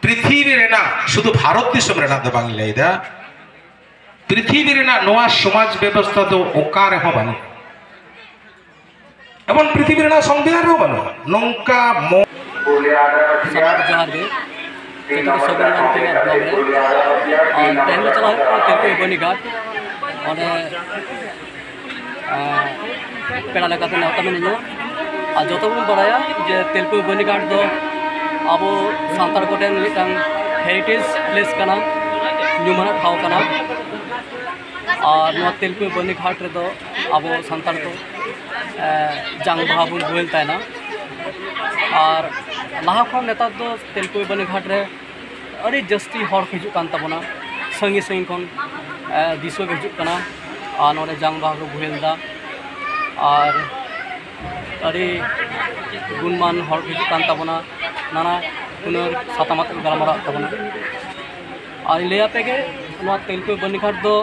पृथ्वी शुद्ध भारत दिसम दो बांग लैदा पृथ्वी नोआ समाज व्यवस्था तो ओकार हो बानु एवं पृथ्वी संविधान हो बानु नौका मो जोहार गे सगुन गंती ब्लॉग रे तेहन चला तेलकुई बनीघाट ओने पेड़ा लेकाते नेवता मेना और जो बन बड़ाया जे तेलकुई बनीघाट दो अब सानतार कोटेन मिदटांग हेरिटेज प्लेस कना ᱧᱩᱢᱟᱱᱟᱜ ᱴᱷᱟᱶ कना और नोआ तेलकुई बनीघाट रे दो अब सानतार को जांग बाहा बन बोल तायना और लाहा खन नेतार दो तेलकुई बनीघाट रे अरे जस्ती हर हिजुक कान ताबोना संगी संगी खन दिसो हिजुक कना और नोडे जांग बाहा को बोलदा और अरे गुणमान हर हिजुक कान ताबोना नाना हुनर सातामात गलमारा ताबोना और लैया पेगे नोआ तेलकुई बनीघाट दो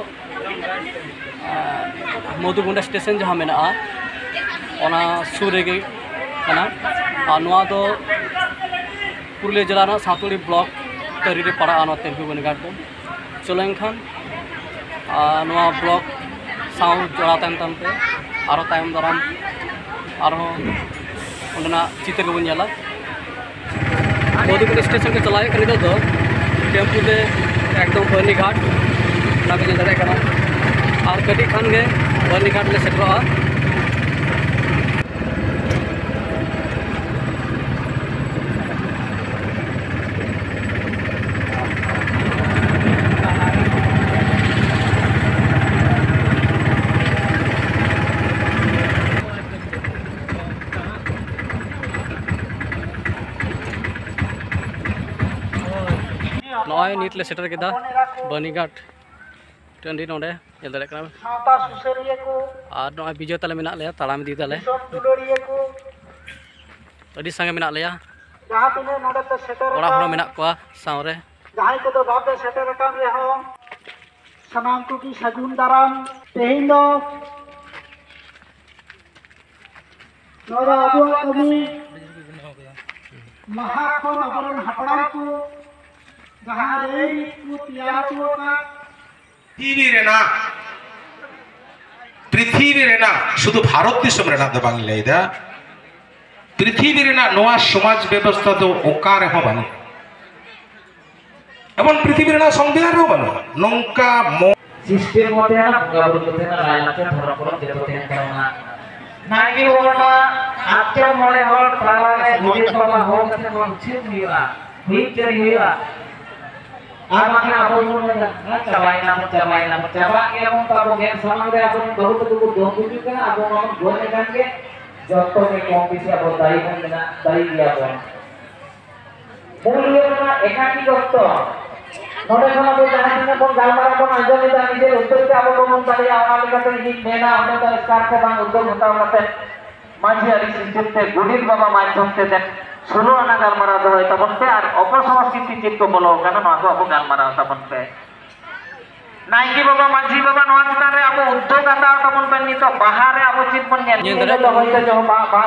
मधुगुंडा स्टेशन जहाँ मेना ओना सुर रेगे कना और नोआ दो पुरुलिया जिला ना सातुड़ी ब्लॉक तरी रे पड़ा नोआ तेलकुई बनीघाट दो चलो एनखान नोआ ब्लॉक साव जोड़ा तायम तामते आरो तायम दाराम आरो ओंडना चित्र को बन नेला मधुगुंडा स्टेशन के चलाए कनी दो टेम्पू दे एकदम बनीघाट ना के दारे कना और कटी खान गे बनीघाट ले सेटरोआ नॉय नीट ले सेटर केदा बनीघाट टंडी नोडे नेल दारे कना और नॉय बिजय तले मेना ले ताड़ाम दी तले अडी संगे मेना लेया जहां तिने नोडे पे सेटर ओड़ा हनो मेना कोआ सावरे जहां को तो बापे सेटर काम रे हो सनाम को की सगुन दाराम तेहिन दो नोडा अबु कमी महाखन अबरन हपड़ाम को जहां रे को तैयार को का पृथ्वी शुद्ध भारत दिसम दो बांग लैदा पृथ्वी नोआ समाज व्यवस्था तो ओकार हो बानु एवं पृथ्वी संविधान हो बानु नौका मो सिस्टम मोते ना गाबु कोते ना लायनाते धरम पर जेतो तेन करना नागी होना आत्या मोले होल तालाले गुडी बाबा हो कते कोन छिप लिया हुई चरी हुआ आमाके आपन मोने चबाइना चबा के हम ताबो गेम सामने रे आपन बहुत दुगु दोंगु के आबो हम गोने कान के जत्तो के कॉम्पिटिशन अब दाई बन ना दाई दिया बन मूल्य ना एकाकी गत्तो नोडे खना को जहां दिन बन गालमारा बन आजोनी दा निजे उत्तर के आबो बन ताले आना लेकाते ही मेना हमने तो स्टार के बांग उद्योग होता होते माझी आरी सिस्टम ते गुडी बाबा माध्यम से देख सुनो आना गालमारा दो तबन पे और अपसंस्कृति चित को बोलो काना नो को गालमारा तबन पे नाइकी बाबा माझी बाबा नोआ चिता रे अब उद्योग आता तबन पे नि तो बाहर रे अब चित बन ने तो होइते जो बासा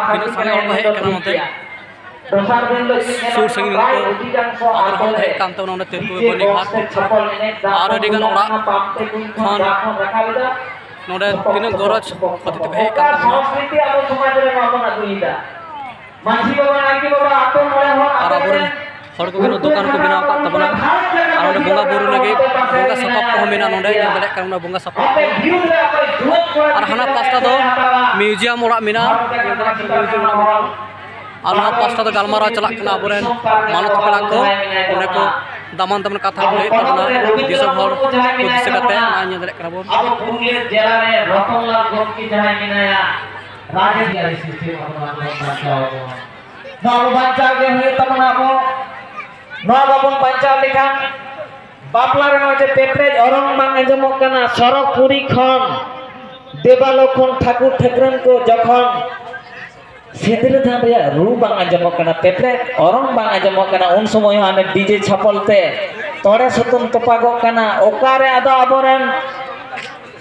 दोसार दिन लो सुर संगी को अगर हम हे काम तो नोना तेलकुई बनीघाट और अडिगन ओड़ा खान नोडे तिना गरज पति हे काम संस्कृति अब समाज रे नोना दुईदा माझी बाबा नाइकी बाबा आतो मोले हो और अबरन हर को बिनो दुकान को बिना का तबना और बोंगा बुरु लगे बोंगा सपाप को मेना नोडे दाले करना बोंगा सपाप और हना पास्ता दो म्यूजियम ओड़ा मेना और ना पास्ता तो गालमारा चला कना अबरन मानत पेड़ा को ओने को दामान दामान कथा बोले तबना दिसम हर को दिसे कते ना दाले करना बोन अब पुरुलिया जिला रे रतनलाल गोमकी जहां मिनाया राजकीय सिस्टम अपना बचाओ नौ बचाव के हुए तमना को नौ बाबन बचाव लिखा बापला रे नो जे पेपरेज अरंग बांग अंजमक कना सरकपुरी खन देवालखन ठाकुर ठेकरन को जखन सेदर धान रे रू बांग अंजमक कना पेपरे अरंग बांग अंजमक कना उन समय आने डीजे छपलते तोड़े सतन तोपागो कना ओकारे आदा अबरन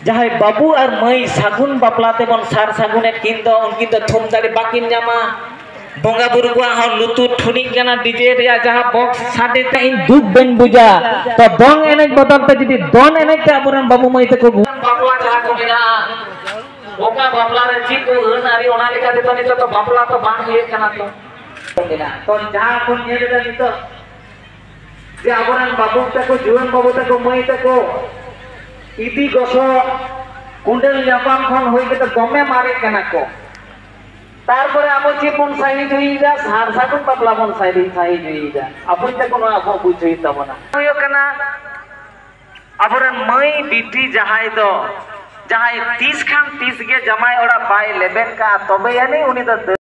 जहां बाबू और मई सागुन बापलाते बन सार सागुने किन दो उनकी तो थुम दाड़ी बाकिन जामा बोंगा बुरु को हम लुतु ठुनी कना डीजे रे जहां बॉक्स साडे ते इन दुख बन बुझा तो दोंग एनेज बदल ते जदी दोन एनेज ते अबरन बाबू मई तको बाबला जहां को बिना ओका बाबला रे जी को हन आरी ओना लेका दे तो बाबला तो बांग हे कना तो जहां को नेले दा नितो जे अबरन बाबू तको जीवन बाबू तको मई तको इदी गसो कुंडल जापान खन होई के तो गमे मारे कना को तारपरे आबो चे बन साही जुईदा सार साकुन बाबला बन साही जुईदा अपन ते कोनो आबो बुझई तबना होयो कना अबरन मई बिटी जहाय 30 खान 30 के जमाई ओड़ा बाय लेबेन का तबे यानी उनी तो